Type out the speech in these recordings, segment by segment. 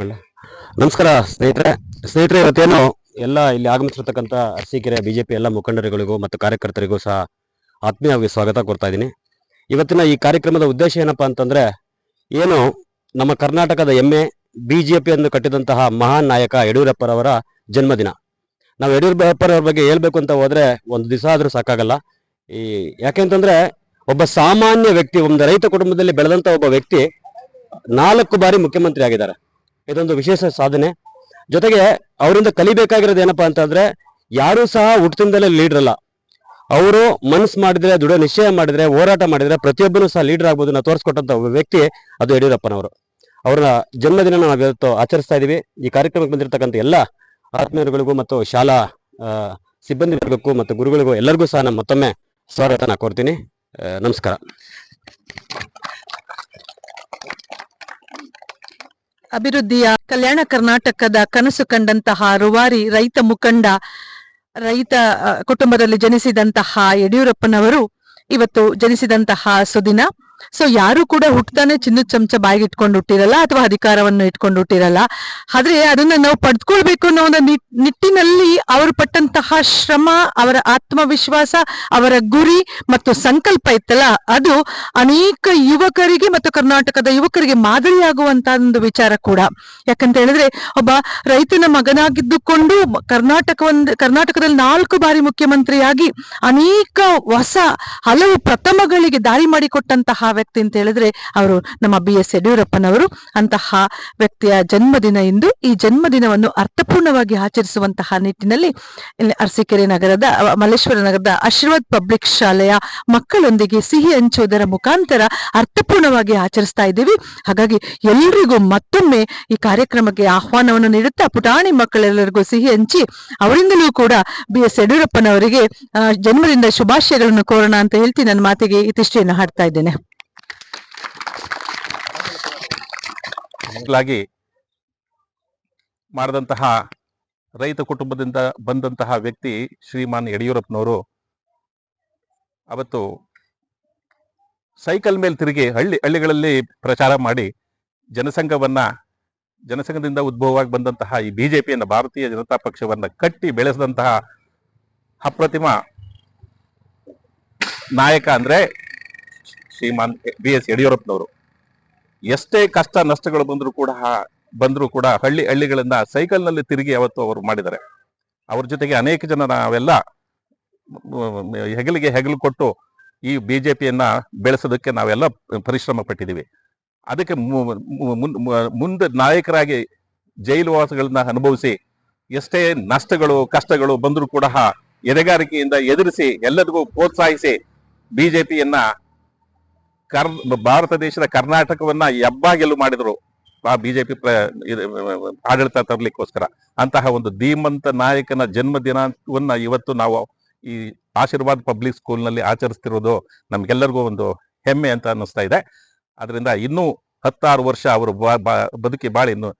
ಅಲ್ಲ. ನಮಸ್ಕಾರ ಸ್ನೇಹಿತರೆ ಇವತ್ತೇನು ಎಲ್ಲ ಇಲ್ಲಿ ಆಗಮಿಸಿರ್ತಕ್ಕಂಥ ಅರಸೀಕೆರೆ ಬಿಜೆಪಿ ಎಲ್ಲ ಮುಖಂಡರುಗಳಿಗೂ ಮತ್ತು ಕಾರ್ಯಕರ್ತರಿಗೂ ಸಹ ಆತ್ಮೀಯವಾಗಿ ಸ್ವಾಗತ ಕೊಡ್ತಾ ಇದ್ದೀನಿ. ಇವತ್ತಿನ ಈ ಕಾರ್ಯಕ್ರಮದ ಉದ್ದೇಶ ಏನಪ್ಪಾ ಅಂತಂದ್ರೆ, ಏನು ನಮ್ಮ ಕರ್ನಾಟಕದ ಹೆಮ್ಮೆ ಬಿಜೆಪಿಯನ್ನು ಕಟ್ಟಿದಂತಹ ಮಹಾನ್ ನಾಯಕ ಯಡಿಯೂರಪ್ಪರವರ ಜನ್ಮದಿನ. ನಾವು ಯಡಿಯೂರಪ್ಪರವ್ರ ಬಗ್ಗೆ ಹೇಳ್ಬೇಕು ಅಂತ ಹೋದ್ರೆ ಒಂದು ದಿವಸ ಆದ್ರೂ ಸಾಕಾಗಲ್ಲ. ಯಾಕೆಂತಂದ್ರೆ ಒಬ್ಬ ಸಾಮಾನ್ಯ ವ್ಯಕ್ತಿ, ಒಂದು ರೈತ ಕುಟುಂಬದಲ್ಲಿ ಬೆಳೆದಂತ ಒಬ್ಬ ವ್ಯಕ್ತಿ 4 ಬಾರಿ ಮುಖ್ಯಮಂತ್ರಿ ಆಗಿದ್ದಾರೆ. ಇದೊಂದು ವಿಶೇಷ ಸಾಧನೆ. ಜೊತೆಗೆ ಅವರಿಂದ ಕಲಿಬೇಕಾಗಿರೋದು ಏನಪ್ಪಾ ಅಂತಂದ್ರೆ, ಯಾರು ಸಹ ಹುಟ್ಟದಿಂದಲೇ ಲೀಡರ್ ಅಲ್ಲ. ಅವರು ಮನಸ್ಸು ಮಾಡಿದ್ರೆ, ದೃಢ ನಿಶ್ಚಯ ಮಾಡಿದ್ರೆ, ಹೋರಾಟ ಮಾಡಿದ್ರೆ ಪ್ರತಿಯೊಬ್ಬನು ಸಹ ಲೀಡರ್ ಆಗ್ಬೋದು ನಾವು ತೋರಿಸ್ಕೊಟ್ಟಂತ ಒಬ್ಬ ವ್ಯಕ್ತಿ ಅದು ಯಡಿಯೂರಪ್ಪನವರು. ಅವರ ಜನ್ಮದಿನ ನಾವು ಇವತ್ತು ಆಚರಿಸ್ತಾ ಇದೀವಿ. ಈ ಕಾರ್ಯಕ್ರಮಕ್ಕೆ ಬಂದಿರತಕ್ಕಂಥ ಎಲ್ಲ ಆತ್ಮೀಯರುಗಳಿಗೂ ಮತ್ತು ಶಾಲಾ ಸಿಬ್ಬಂದಿ ವರ್ಗಕ್ಕೂ ಮತ್ತು ಗುರುಗಳಿಗೂ ಎಲ್ಲರಿಗೂ ಸಹ ನಾನು ಮತ್ತೊಮ್ಮೆ ಸ್ವಾಗತನ ಕೋರ್ತೀನಿ. ನಮಸ್ಕಾರ. ಅಭಿವೃದ್ಧಿಯ ಕಲ್ಯಾಣ ಕರ್ನಾಟಕದ ಕನಸು ಕಂಡಂತಹ ರೂವಾರಿ ರೈತ ಮುಖಂಡ, ರೈತ ಕುಟುಂಬದಲ್ಲಿ ಜನಿಸಿದಂತಹ ಯಡಿಯೂರಪ್ಪನವರು ಇವತ್ತು ಜನಿಸಿದಂತಹ ಸುದಿನ. ಸೊ ಯಾರು ಕೂಡ ಹುಟ್ಟತಾನೆ ಚಿನ್ನದ ಚಮಚ ಬಾಯಿಗೆ ಇಟ್ಕೊಂಡು ಹುಟ್ಟಿರಲ್ಲ ಅಥವಾ ಅಧಿಕಾರವನ್ನು ಇಟ್ಕೊಂಡು ಹುಟ್ಟಿರಲ್ಲ. ಆದ್ರೆ ಅದನ್ನ ನಾವು ಪಡೆದುಕೊಳ್ಬೇಕು ಅನ್ನೋ ಒಂದು ನಿಟ್ಟಿನಲ್ಲಿ ಅವರು ಪಟ್ಟಂತಹ ಶ್ರಮ, ಅವರ ಆತ್ಮವಿಶ್ವಾಸ, ಅವರ ಗುರಿ ಮತ್ತು ಸಂಕಲ್ಪ ಇತ್ತಲ್ಲ, ಅದು ಅನೇಕ ಯುವಕರಿಗೆ ಮತ್ತು ಕರ್ನಾಟಕದ ಯುವಕರಿಗೆ ಮಾದರಿಯಾಗುವಂತಹ ಒಂದು ವಿಚಾರ ಕೂಡ. ಯಾಕಂತ ಹೇಳಿದ್ರೆ ಒಬ್ಬ ರೈತನ ಮಗನಾಗಿದ್ದುಕೊಂಡು ಕರ್ನಾಟಕದಲ್ಲಿ 4 ಬಾರಿ ಮುಖ್ಯಮಂತ್ರಿಯಾಗಿ ಅನೇಕ ಹಲವು ಪ್ರಥಮಗಳಿಗೆ ದಾರಿ ಮಾಡಿಕೊಟ್ಟಂತಹ ವ್ಯಕ್ತಿ ಅಂತ ಹೇಳಿದ್ರೆ ಅವರು ನಮ್ಮ BS ಯಡಿಯೂರಪ್ಪನವರು. ಅಂತಹ ವ್ಯಕ್ತಿಯ ಜನ್ಮದಿನ ಇಂದು. ಈ ಜನ್ಮದಿನವನ್ನು ಅರ್ಥಪೂರ್ಣವಾಗಿ ಆಚರಿಸುವಂತಹ ನಿಟ್ಟಿನಲ್ಲಿ ಅರಸೀಕೆರೆ ನಗರದ ಮಲ್ಲೇಶ್ವರ ನಗರದ ಆಶೀರ್ವಾದ್ ಪಬ್ಲಿಕ್ ಶಾಲೆಯ ಮಕ್ಕಳೊಂದಿಗೆ ಸಿಹಿ ಹಂಚುವುದರ ಮುಖಾಂತರ ಅರ್ಥಪೂರ್ಣವಾಗಿ ಆಚರಿಸ್ತಾ ಇದ್ದೀವಿ. ಹಾಗಾಗಿ ಎಲ್ರಿಗೂ ಮತ್ತೊಮ್ಮೆ ಈ ಕಾರ್ಯಕ್ರಮಕ್ಕೆ ಆಹ್ವಾನವನ್ನು ನೀಡುತ್ತಾ ಪುಟಾಣಿ ಮಕ್ಕಳೆಲ್ಲರಿಗೂ ಸಿಹಿ ಹಂಚಿ ಅವರಿಂದಲೂ ಕೂಡ BS ಯಡಿಯೂರಪ್ಪನವರಿಗೆ ಜನ್ಮದಿನದ ಶುಭಾಶಯಗಳನ್ನು ಕೋರೋಣ ಅಂತ ಹೇಳ್ತಿ ನನ್ನ ಮಾತಿಗೆ ಇತಿಷ್ಠೆಯನ್ನು ಹಾಡ್ತಾ ಇದ್ದೇನೆ. ಮಾಡಿದಂತಹ ರೈತ ಕುಟುಂಬದಿಂದ ಬಂದಂತಹ ವ್ಯಕ್ತಿ ಶ್ರೀಮಾನ್ ಯಡಿಯೂರಪ್ಪನವರು ಅವತ್ತು ಸೈಕಲ್ ಮೇಲೆ ತಿರುಗಿ ಹಳ್ಳಿಗಳಲ್ಲಿ ಪ್ರಚಾರ ಮಾಡಿ ಜನಸಂಘದಿಂದ ಉದ್ಭವವಾಗಿ ಬಂದಂತಹ ಈ ಬಿಜೆಪಿಯನ್ನ, ಭಾರತೀಯ ಜನತಾ ಪಕ್ಷವನ್ನ ಕಟ್ಟಿ ಬೆಳೆಸಿದಂತಹ ಅಪ್ರತಿಮ ನಾಯಕ ಅಂದ್ರೆ ಶ್ರೀಮಾನ್ BS ಯಡಿಯೂರಪ್ಪನವರು. ಎಷ್ಟೇ ಕಷ್ಟ ನಷ್ಟಗಳು ಬಂದರೂ ಕೂಡ ಹಳ್ಳಿಗಳಿಂದ ಸೈಕಲ್ ನಲ್ಲಿ ತಿರುಗಿ ಅವತ್ತು ಅವರು ಮಾಡಿದ್ದಾರೆ. ಅವ್ರ ಜೊತೆಗೆ ಅನೇಕ ಜನ ನಾವೆಲ್ಲ ಹೆಗಲಿಗೆ ಹೆಗಲು ಕೊಟ್ಟು ಈ ಬಿಜೆಪಿಯನ್ನ ಬೆಳೆಸೋದಕ್ಕೆ ನಾವೆಲ್ಲ ಪರಿಶ್ರಮ ಪಟ್ಟಿದ್ದೀವಿ. ಅದಕ್ಕೆ ಮುಂದೆ ನಾಯಕರಾಗಿ ಜೈಲು ವಾಸಗಳನ್ನ ಅನುಭವಿಸಿ ಎಷ್ಟೇ ನಷ್ಟಗಳು ಕಷ್ಟಗಳು ಬಂದರೂ ಕೂಡ ಎದೆಗಾರಿಕೆಯಿಂದ ಎದುರಿಸಿ ಎಲ್ಲರಿಗೂ ಪ್ರೋತ್ಸಾಹಿಸಿ ಬಿಜೆಪಿಯನ್ನ ಭಾರತ ದೇಶದ ಕರ್ನಾಟಕವನ್ನ ಹೆಬ್ಬಾಗಿಲು ಮಾಡಿದ್ರು ಆ ಬಿಜೆಪಿ ಆಡಳಿತ ತರಲಿಕ್ಕೋಸ್ಕರ. ಅಂತಹ ಒಂದು ಧೀಮಂತ ನಾಯಕನ ಜನ್ಮದಿನವನ್ನ ಇವತ್ತು ನಾವು ಈ ಆಶೀರ್ವಾದ್ ಪಬ್ಲಿಕ್ ಸ್ಕೂಲ್ ನಲ್ಲಿ ಆಚರಿಸ್ತಿರೋದು ನಮ್ಗೆಲ್ಲರಿಗೂ ಒಂದು ಹೆಮ್ಮೆ ಅಂತ ಅನ್ನಿಸ್ತಾ ಇದೆ. ಅದರಿಂದ ಇನ್ನೂ 16 ವರ್ಷ ಅವರು ಬದುಕಿ ಬಾಳಿ ಇನ್ನು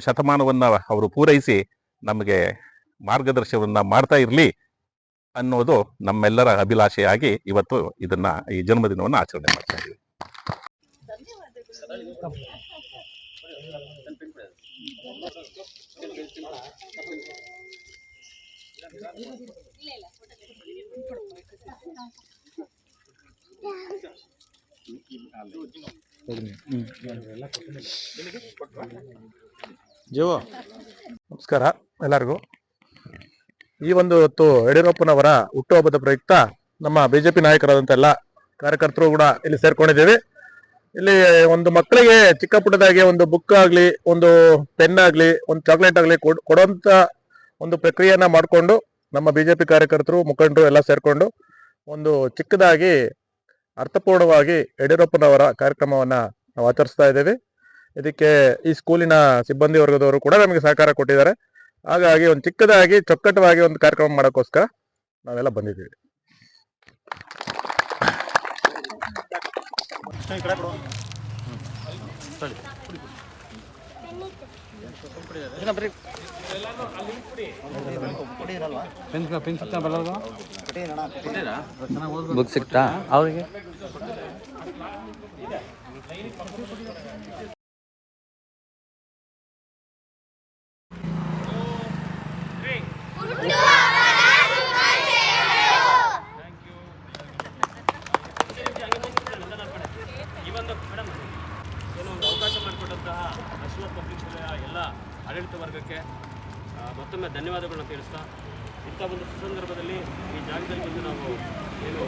ಶತಮಾನವನ್ನ ಅವರು ಪೂರೈಸಿ ನಮಗೆ ಮಾರ್ಗದರ್ಶನವನ್ನ ಮಾಡ್ತಾ ಇರ್ಲಿ ಅನ್ನೋದು ನಮ್ಮೆಲ್ಲರ ಅಭಿಲಾಷೆಯಾಗಿ ಇವತ್ತು ಈ ಜನ್ಮದಿನವನ್ನು ಆಚರಣೆ ಮಾಡ್ತಾ ಇದ್ದೀವಿ. ನಮಸ್ಕಾರ ಎಲ್ಲರಿಗೂ. ಈ ಒಂದು ಹೊತ್ತು ಯಡಿಯೂರಪ್ಪನವರ ಹುಟ್ಟುಹಬ್ಬದ ಪ್ರಯುಕ್ತ ನಮ್ಮ ಬಿಜೆಪಿ ನಾಯಕರಾದಂತ ಎಲ್ಲ ಕಾರ್ಯಕರ್ತರು ಕೂಡ ಇಲ್ಲಿ ಸೇರ್ಕೊಂಡಿದ್ದೀವಿ. ಇಲ್ಲಿ ಒಂದು ಮಕ್ಕಳಿಗೆ ಚಿಕ್ಕ ಪುಟ್ಟದಾಗಿ ಒಂದು ಬುಕ್ ಆಗ್ಲಿ, ಒಂದು ಪೆನ್ ಆಗ್ಲಿ, ಒಂದು ಚಾಕ್ಲೇಟ್ ಆಗ್ಲಿ ಕೊಡುವಂತ ಒಂದು ಪ್ರಕ್ರಿಯೆಯನ್ನ ಮಾಡಿಕೊಂಡು ನಮ್ಮ ಬಿಜೆಪಿ ಕಾರ್ಯಕರ್ತರು ಮುಖಂಡರು ಎಲ್ಲ ಸೇರ್ಕೊಂಡು ಒಂದು ಚಿಕ್ಕದಾಗಿ ಅರ್ಥಪೂರ್ಣವಾಗಿ ಯಡಿಯೂರಪ್ಪನವರ ಕಾರ್ಯಕ್ರಮವನ್ನ ನಾವು ಆಚರಿಸ್ತಾ ಇದ್ದೇವೆ. ಇದಕ್ಕೆ ಈ ಸ್ಕೂಲಿನ ಸಿಬ್ಬಂದಿ ವರ್ಗದವರು ಕೂಡ ನಮಗೆ ಸಹಕಾರ ಕೊಟ್ಟಿದ್ದಾರೆ. ಹಾಗಾಗಿ ಒಂದು ಚಿಕ್ಕದಾಗಿ ಚೊಕ್ಕಟವಾಗಿ ಒಂದು ಕಾರ್ಯಕ್ರಮ ಮಾಡೋಕ್ಕೋಸ್ಕರ ನಾವೆಲ್ಲ ಬಂದಿದ್ದೀವಿ. ಬುಕ್ ಸಿಗ್ತಾ ಅವ್ರಿಗೆ? ಆಡಳಿತ ವರ್ಗಕ್ಕೆ ಮತ್ತೊಮ್ಮೆ ಧನ್ಯವಾದಗಳನ್ನ ತಿಳಿಸ್ತಾ ಇಂಥ ಒಂದು ಸಂದರ್ಭದಲ್ಲಿ ಈ ಜಾಗದಲ್ಲಿ ಬಂದು ನಾವು ಏನು